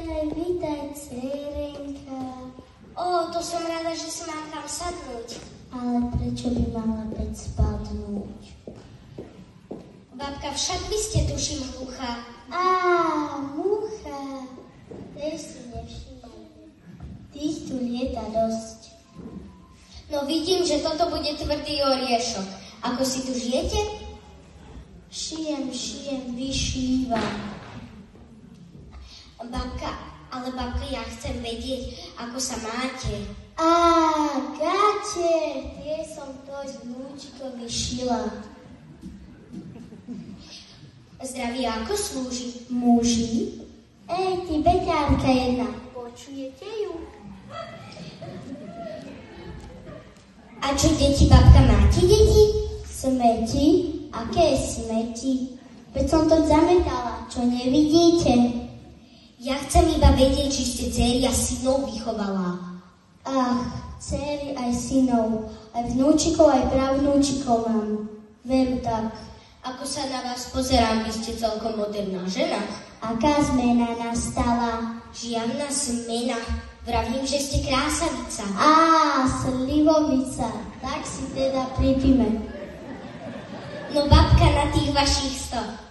Vítaj, dcerenka. To som rada, že si mám kam sadnúť. Ale prečo by mala peť spadnúť? Babka, však vy ste, tuším, hluchá. Mucha. Tej si nevšimla. Tých tu lieta dosť. No vidím, že toto bude tvrdý oriešok. Ako si tu žijete? Šijem, vyšívam. Babka, ja chcem vedieť, ako sa máte. Gate, tie som to z vnúčikovi šila. Zdraví ako slúži? Muži? Ty beťárka jedna, počujete ju? A čo, deti, babka, máte deti? Smeti? Aké smeti? Veď som to zametala, čo nevidíte? Ja chcem iba vedieť, či ste dcéry a synov vychovala. Dcéry aj synov, aj vnúčikov, aj pravnúčikov mám. Veru tak. Ako sa na vás pozerám, vy ste celkom moderná žena. Aká zmena nastala? Žiadna zmena. Vravím, že ste krásavica. Slivovica. Tak si teda pripíme. No babka, na tých vašich 100.